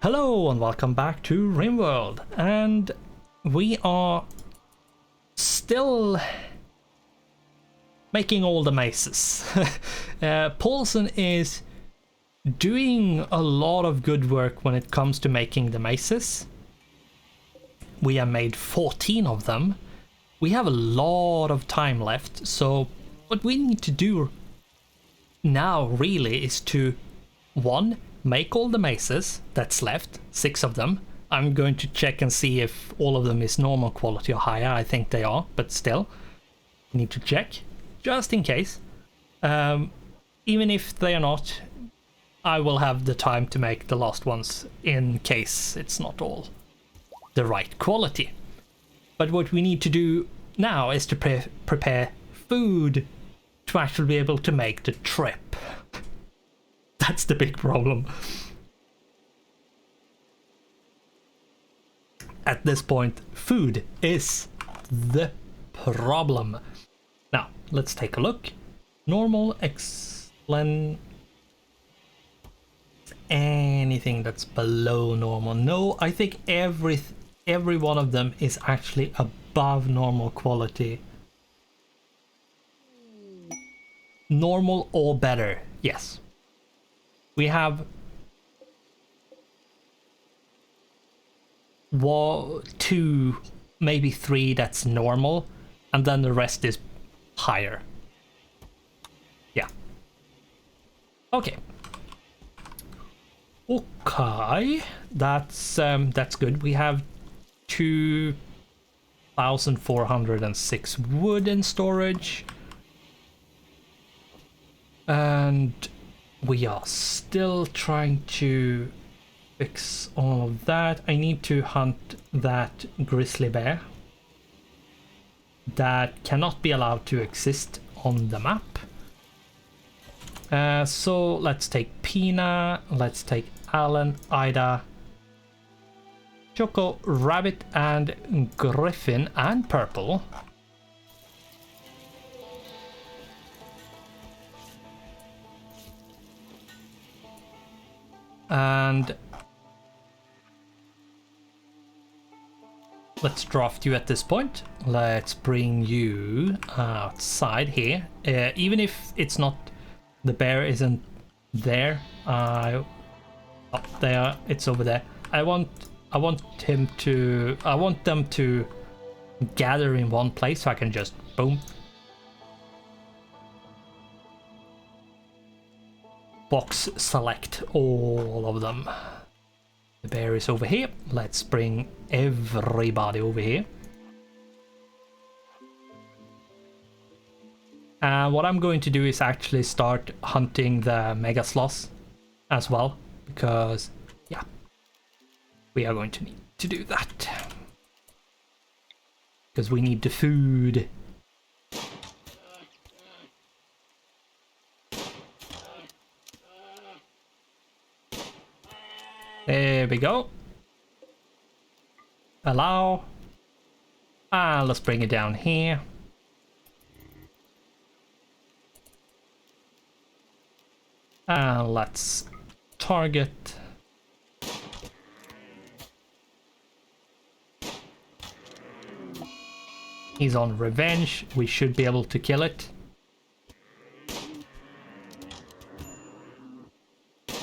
Hello and welcome back to RimWorld, and we are still making all the mazes. Paulson is doing a lot of good work when it comes to making the mazes. We have made 14 of them. We have a lot of time left, so what we need to do now really is to, one, make all the mazes that's left, 6 of them. I'm going to check and see if all of them is normal quality or higher. I think they are, but still, need to check, just in case. Even if they are not, I will have the time to make the last ones in case it's not all the right quality. But what we need to do now is to prepare food to actually be able to make the trip. That's the big problem. At this point, food is the problem. Now, let's take a look. Normal, excellent. Anything that's below normal. No, I think every one of them is actually above normal quality. Normal or better, yes. We have 1, 2, maybe 3 that's normal, and then the rest is higher. Yeah. Okay. Okay, that's good. We have 2,406 wood in storage, and we are still trying to fix all of that. I need to hunt that grizzly bear. That cannot be allowed to exist on the map. So let's take Pina, let's take Alan, Ida, Choco, Rabbit, and Griffin, and Purple. And let's draft you at this point. Let's bring you outside here. Even if it's not, the bear isn't there. Up there, it's over there. I want them to gather in one place so I can just boom. Box select all of them. The bear is over here. Let's bring everybody over here. And what I'm going to do is actually start hunting the mega sloths as well, because yeah, we are going to need to do that because we need the food. There we go. Allow. And let's bring it down here. And let's target. He's on revenge. We should be able to kill it.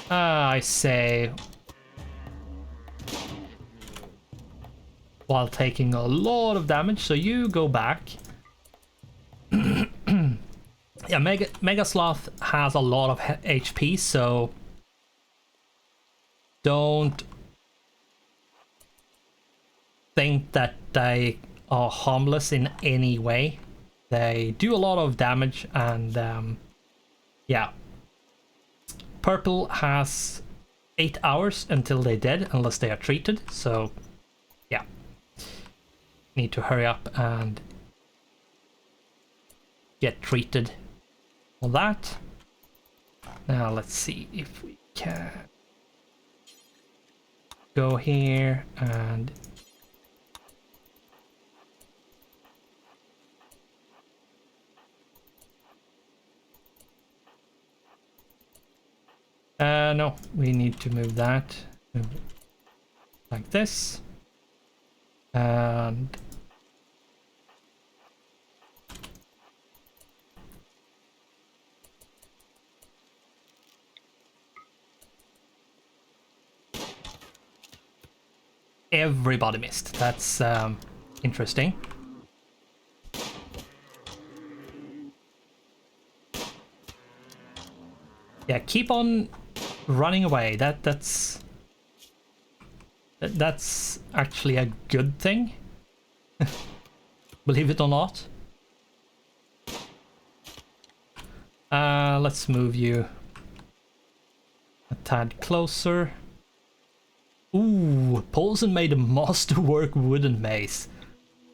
I say, while taking a lot of damage, so you go back. Yeah, Mega Sloth has a lot of HP, so don't think that they are harmless in any way. They do a lot of damage, and yeah. Purple has 8 hours until they're dead, unless they are treated, so yeah. Need to hurry up and get treated on that. Now let's see if we can go here and no, we need to move that. like this. And everybody missed. That's interesting. Yeah, keep on running away. That's actually a good thing. Believe it or not. Let's move you a tad closer. Ooh, Paulson made a masterwork wooden maze.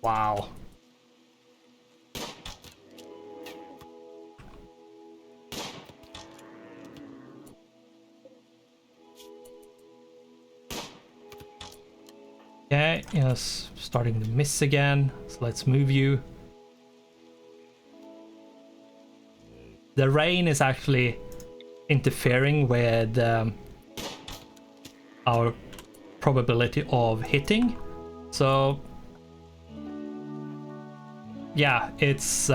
Wow. Okay, yes, starting to miss again. So let's move you. The rain is actually interfering with our probability of hitting. So yeah, it's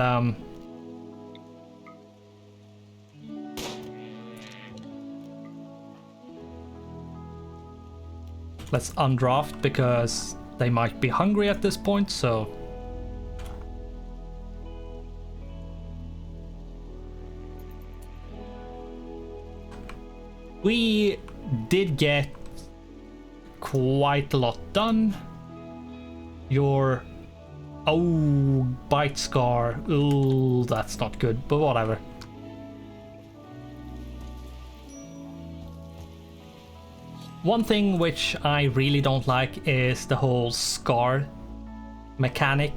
let's undraft because they might be hungry at this point, so we did get quite a lot done. Your bite scar. Oh, that's not good, but whatever. One thing which I really don't like is the whole scar mechanic.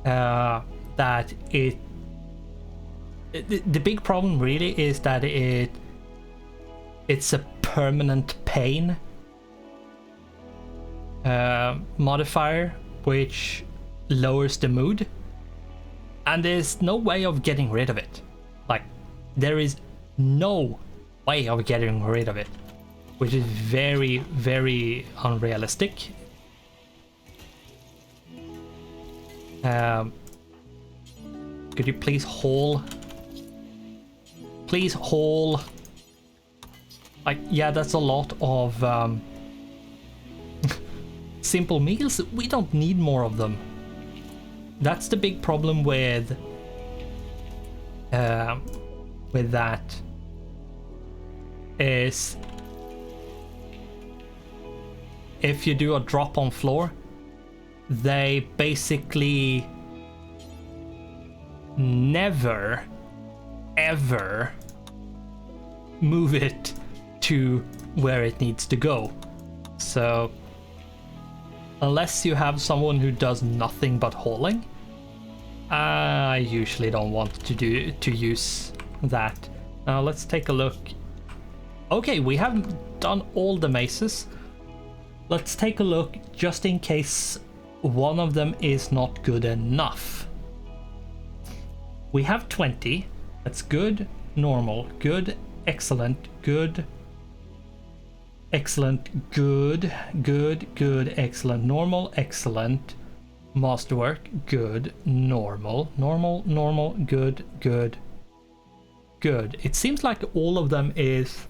That the big problem really is that it's a permanent pain modifier which lowers the mood, and there's no way of getting rid of it. Like, there is no way of getting rid of it, which is very, very unrealistic. Could you please haul? Please haul. Like, yeah, that's a lot of simple meals. We don't need more of them. That's the big problem with that, is if you do a drop on floor, they basically never ever move it to where it needs to go. So unless you have someone who does nothing but hauling, I usually don't want to use that. Now let's take a look. Okay, we haven't done all the mazes. Let's take a look just in case one of them is not good enough. We have 20. That's good, normal, good, excellent, good, excellent, good, good, good, excellent, normal, excellent, masterwork, good, normal, normal, normal, good, good, good. It seems like all of them is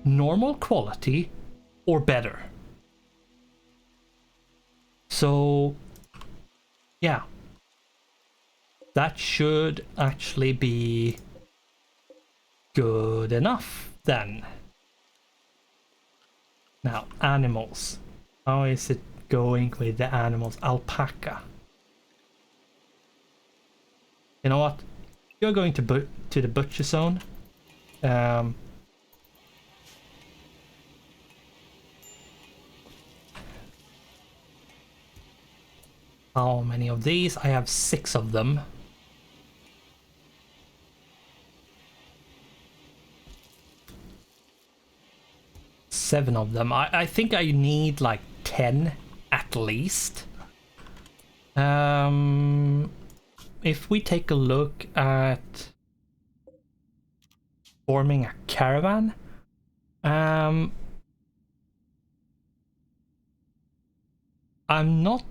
normal quality or better. So yeah, that should actually be good enough then. Now, animals. How is it going with the animals? Alpaca. You know what? You're going to the butcher zone. How many of these? I have 6 of them. Seven of them. I think I need like 10 at least. If we take a look at forming a caravan, I'm not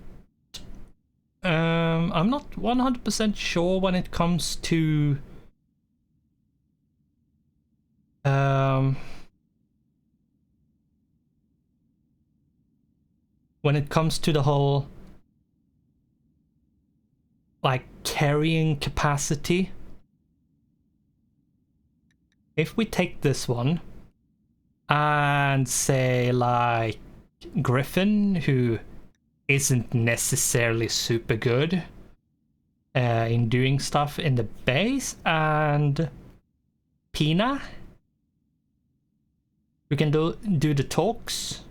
100% sure when it comes to the whole like carrying capacity. If we take this one and say like Griffin, who isn't necessarily super good in doing stuff in the base, and Pina, we can do the talks.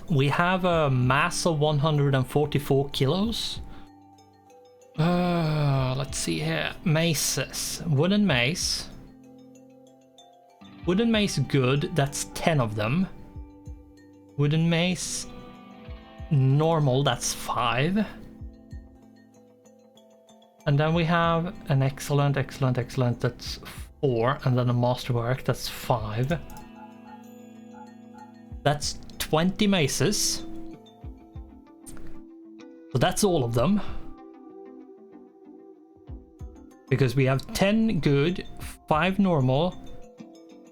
We have a mass of 144 kilos. Let's see here. Maces. Wooden mace. Wooden mace good, that's 10 of them. Wooden mace normal, that's 5. And then we have an excellent, that's 4. And then a masterwork, that's 5. That's 20 maces. So that's all of them. Because we have 10 good, 5 normal,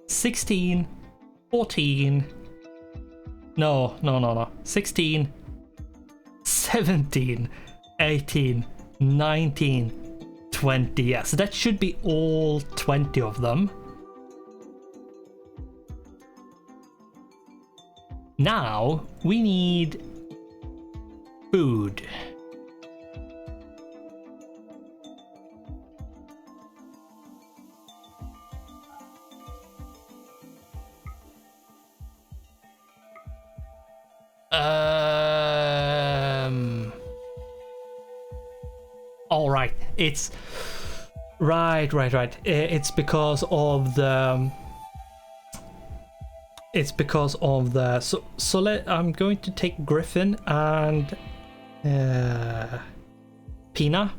16, 14, no, 16, 17, 18, 19, 20, yeah, so that should be all 20 of them. Now, we need food. All right, it's right. It's because of the. I'm going to take Griffin and Pina.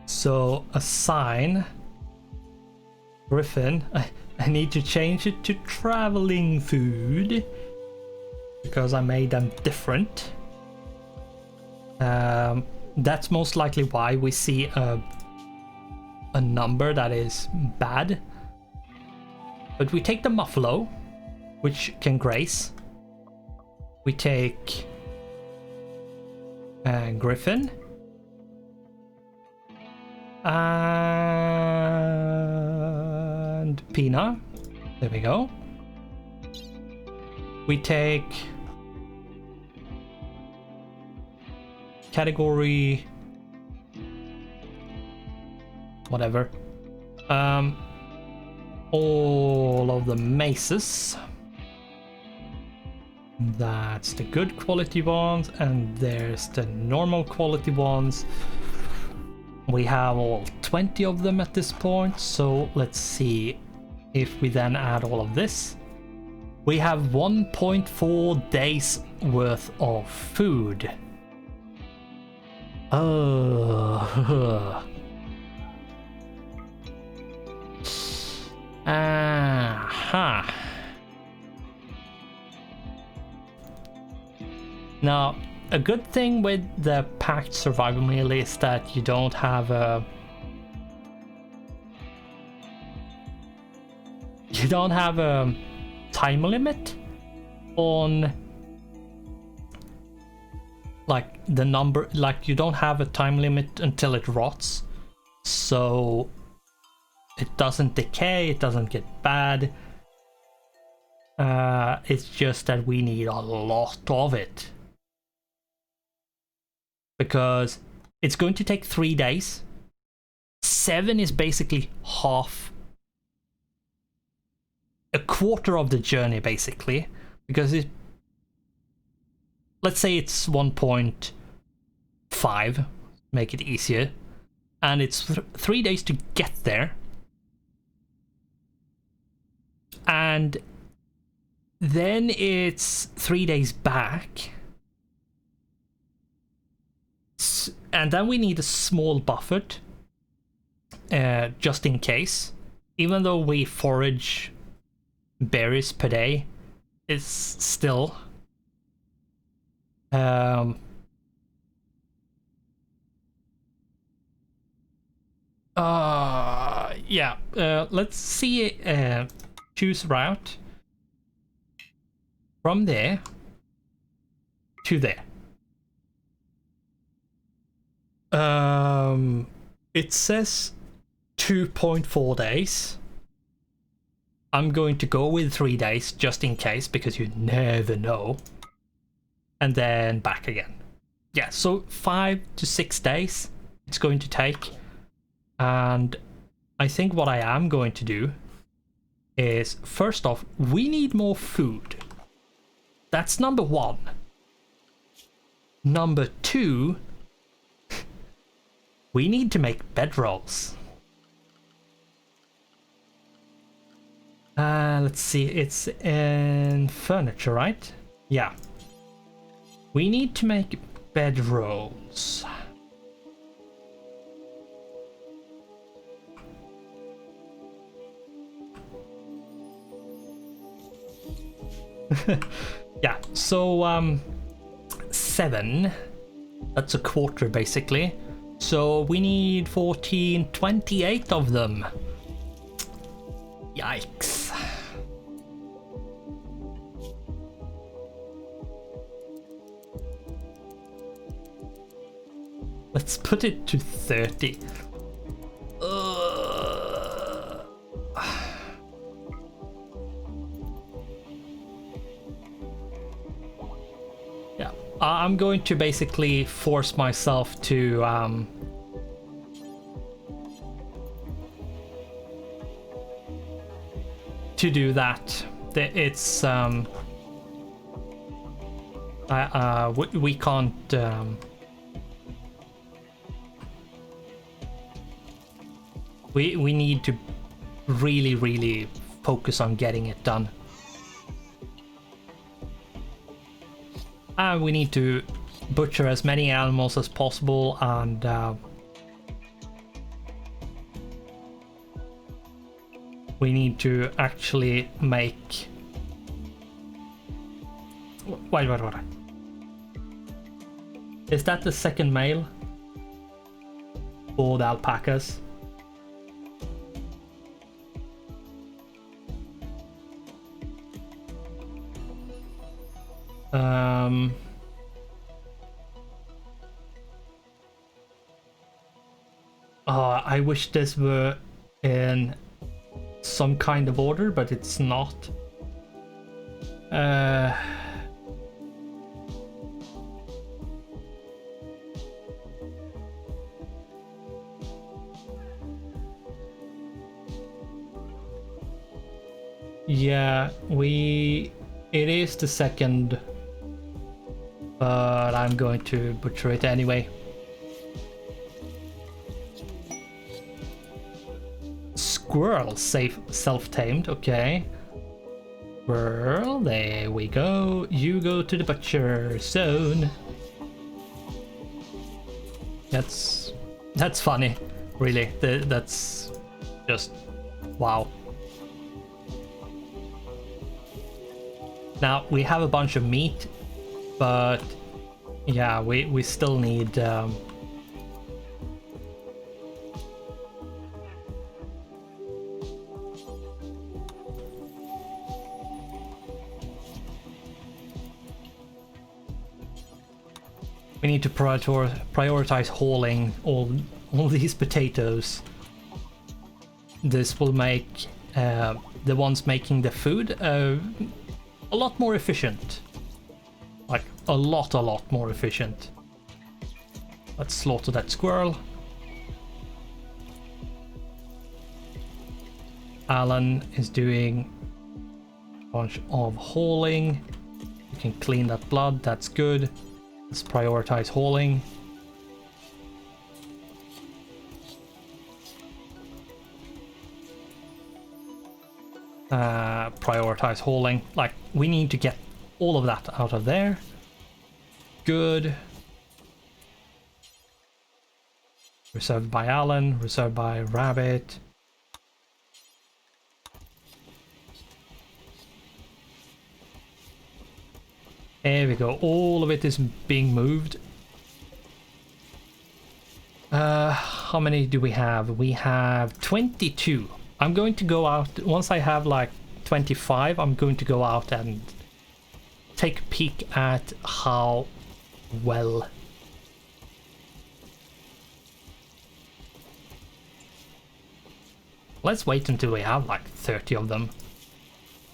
So assign Griffin. I need to change it to traveling food because I made them different. That's most likely why we see a number that is bad. But we take the Muffalo, which can graze. We take Griffin. And Pina. There we go. We take category whatever. All of the maces. That's the good quality ones, and there's the normal quality ones. We have all 20 of them at this point, so let's see if we then add all of this. We have 1.4 days worth of food. Aha. Now, a good thing with the packed survival meal is that you don't have a time limit on like the number, like you don't have a time limit until it rots, so it doesn't decay, it doesn't get bad. It's just that we need a lot of it because it's going to take 3 days. 7 is basically half, a quarter of the journey basically, because let's say it's 1.5, make it easier, and it's 3 days to get there, and then it's 3 days back, and then we need a small buffer just in case. Even though we forage berries per day, it's still yeah, let's see, choose route from there to there. It says 2.4 days. I'm going to go with 3 days just in case, because you never know. And then back again. Yeah, so 5 to 6 days it's going to take. And I think what I am going to do is, first off, we need more food. That's number 1. Number 2, we need to make bedrolls. Let's see, it's in furniture, right? Yeah. We need to make bedrolls. Yeah, so 7. That's a quarter basically. So we need 14, 28 of them. Yikes. Let's put it to 30. Yeah, I'm going to basically force myself to do that. It's we can't we need to really focus on getting it done. And we need to butcher as many animals as possible, and we need to actually make... Wait. Is that the second male for the alpacas? I wish this were in some kind of order, but it's not. Yeah, it is the second, but I'm going to butcher it anyway. Squirrel, self-tamed, okay. Squirrel, there we go. You go to the butcher zone. That's funny, really. That's just wow. Now we have a bunch of meat, but yeah, we still need we need to prioritize hauling all these potatoes. This will make the ones making the food a lot more efficient. Like a lot more efficient. Let's slaughter that squirrel. Alan is doing a bunch of hauling. You can clean that blood, that's good. Let's prioritize hauling. Prioritize hauling. Like, we need to get all of that out of there. Good. Reserved by Alan, reserved by Rabbit. There we go, all of it is being moved. How many do we have? We have 22. I'm going to go out, once I have like 25, I'm going to go out and take a peek at how well. Let's wait until we have like 30 of them.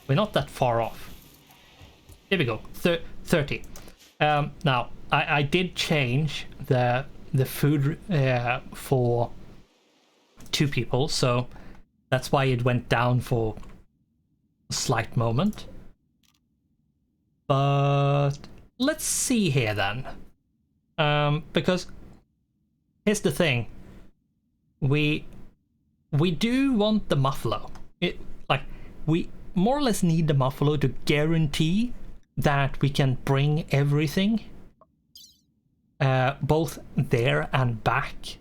We're not that far off. Here we go, 30. Now, I did change the food for 2 people, so that's why it went down for a slight moment. But let's see here then. Because here's the thing. We do want the muffalo. We more or less need the muffalo to guarantee that we can bring everything both there and back.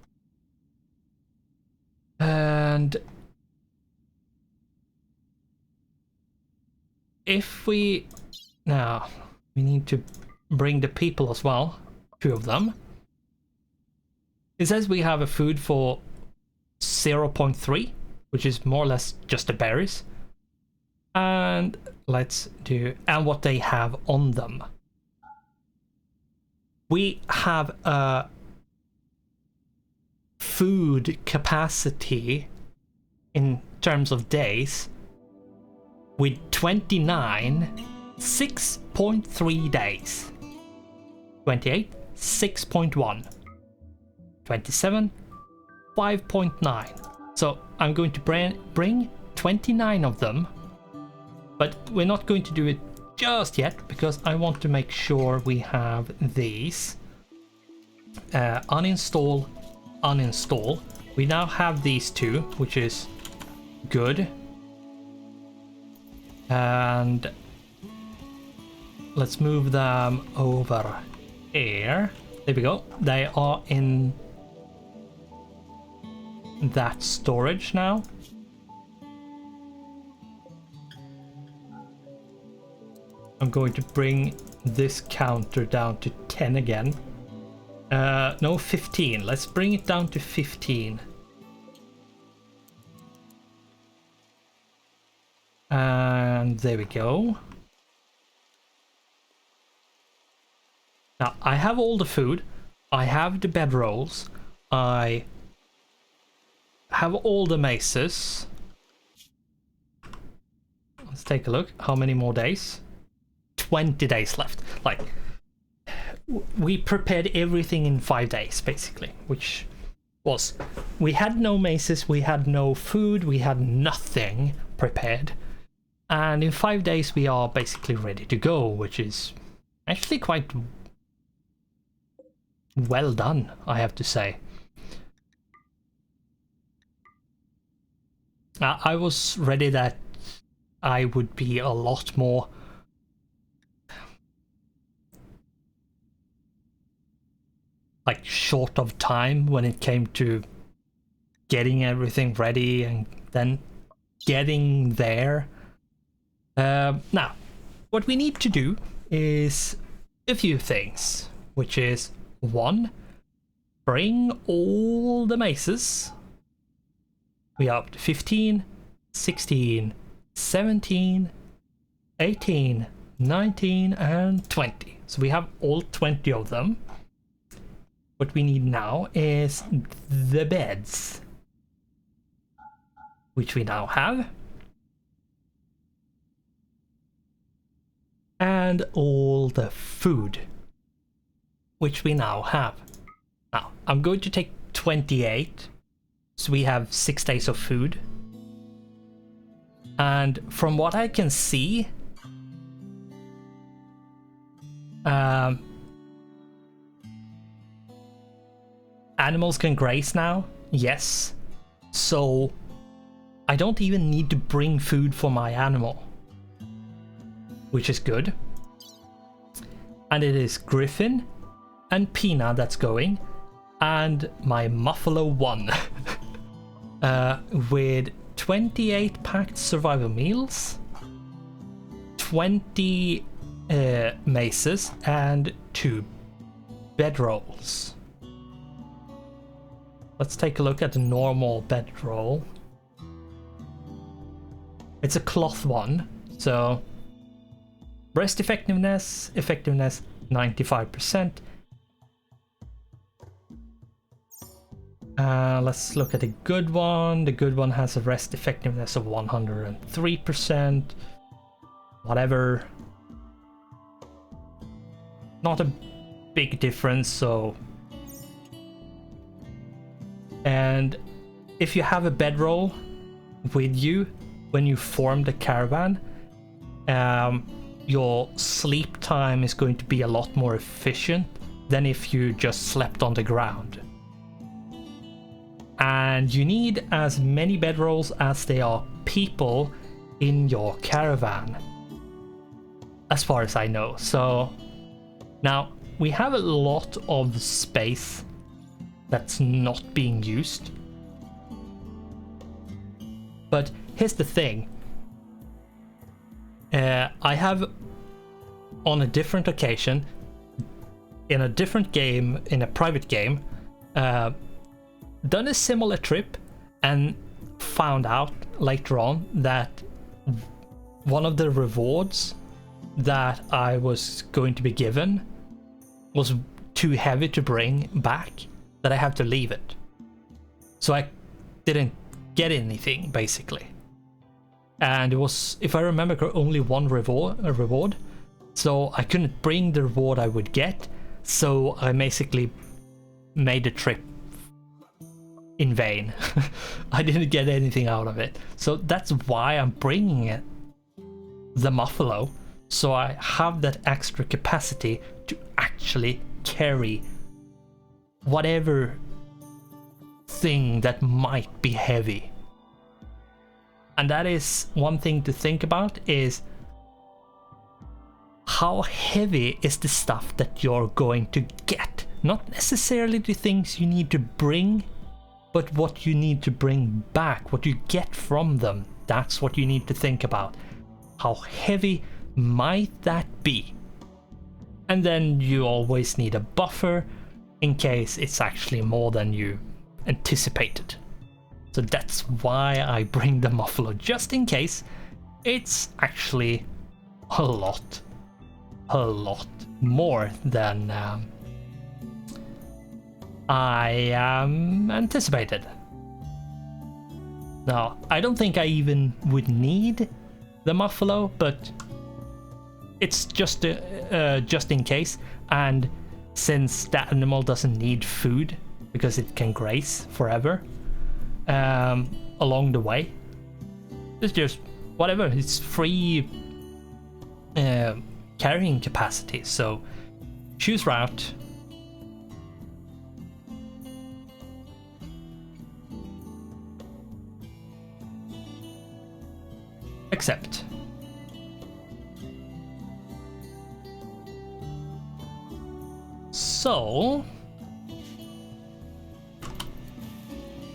And if we now we need to bring the people as well, 2 of them. It says we have a food for 0.3, which is more or less just the berries. And let's do, and what they have on them. We have a food capacity in terms of days with 29, 6.3 days. 28, 6.1. 27, 5.9. So I'm going to bring 29 of them. But we're not going to do it just yet, because I want to make sure we have these. Uninstall, uninstall. We now have these 2, which is good. And let's move them over here. There we go. They are in that storage now. I'm going to bring this counter down to 10 again. No, 15. Let's bring it down to 15. And there we go. Now, I have all the food. I have the bedrolls. I have all the maces. Let's take a look. How many more days? 20 days left. Like, we prepared everything in 5 days, basically, which was, we had no maces, we had no food, we had nothing prepared. And in 5 days, we are basically ready to go, which is actually quite well done, I have to say. I was ready that I would be a lot more like short of time when it came to getting everything ready and then getting there. Now, what we need to do is a few things, which is 1, bring all the maces. We are up to 15, 16, 17, 18, 19, and 20. So we have all 20 of them. What we need now is the beds, which we now have. And all the food, which we now have. Now, I'm going to take 28, so we have 6 days of food. And from what I can see, Animals can graze now, yes. So I don't even need to bring food for my animal, which is good. And it is Griffin and Pina that's going, and my Muffalo 1 with 28 packed survival meals, 20 maces, and 2 bedrolls. Let's take a look at the normal bedroll. It's a cloth one, so rest effectiveness 95%. Let's look at the good one. The good one has a rest effectiveness of 103%. Whatever. Not a big difference, so. And if you have a bedroll with you when you form the caravan, your sleep time is going to be a lot more efficient than if you just slept on the ground. And you need as many bedrolls as there are people in your caravan, as far as I know. So now we have a lot of space that's not being used. But here's the thing. I have, on a different occasion, in a different game, in a private game, done a similar trip and found out later on that one of the rewards that I was going to be given was too heavy to bring back, that I have to leave it. So I didn't get anything, basically. And it was, if I remember, only one reward. So I couldn't bring the reward I would get. So I basically made the trip in vain. I didn't get anything out of it. So that's why I'm bringing it, the Muffalo. So I have that extra capacity to actually carry whatever thing that might be heavy. And that is one thing to think about, is how heavy is the stuff that you're going to get. Not necessarily the things you need to bring, but what you need to bring back, what you get from them. That's what you need to think about. How heavy might that be? And then you always need a buffer in case it's actually more than you anticipated. So that's why I bring the Muffalo, just in case it's actually a lot more than I anticipated. Now, I don't think I even would need the Muffalo, but it's just in case. And since that animal doesn't need food because it can graze forever along the way, it's just whatever. It's free carrying capacity. So choose route. Accept. So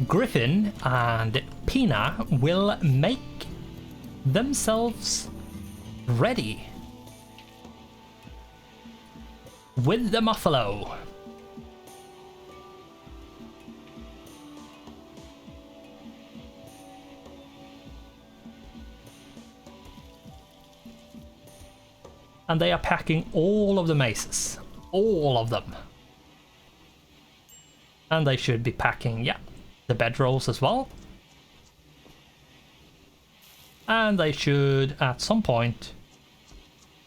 Griffin and Pina will make themselves ready with the Muffalo. And they are packing all of the maces. All of them. And they should be packing, yeah, the bedrolls as well. And they should, at some point,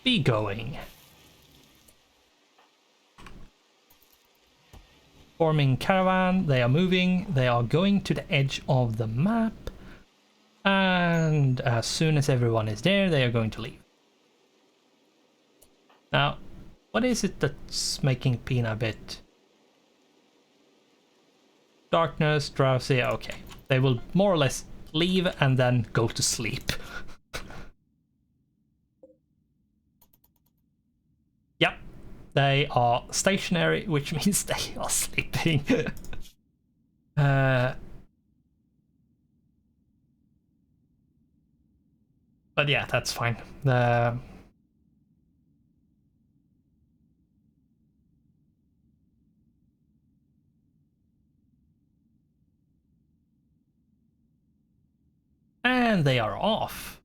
be going. Forming caravan, they are moving, they are going to the edge of the map. And as soon as everyone is there, they are going to leave. Now, What is it that's making Pina a bit... Darkness, drowsy, okay. They will more or less leave and then go to sleep. Yep, they are stationary, which means they are sleeping. But yeah, that's fine. And they are off.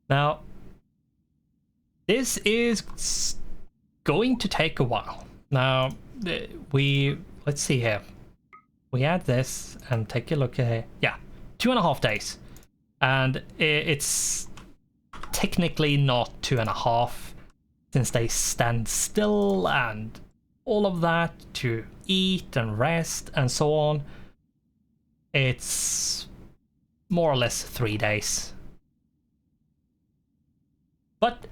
Now, this is going to take a while. Now, let's see here. We add this and take a look here. Yeah, 2.5 days. And it's technically not 2.5 since they stand still and all of that to eat and rest and so on. It's more or less 3 days. But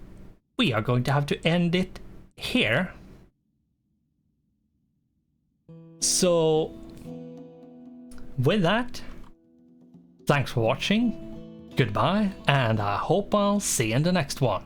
we are going to have to end it here. So with that, thanks for watching, goodbye, and I hope I'll see you in the next one.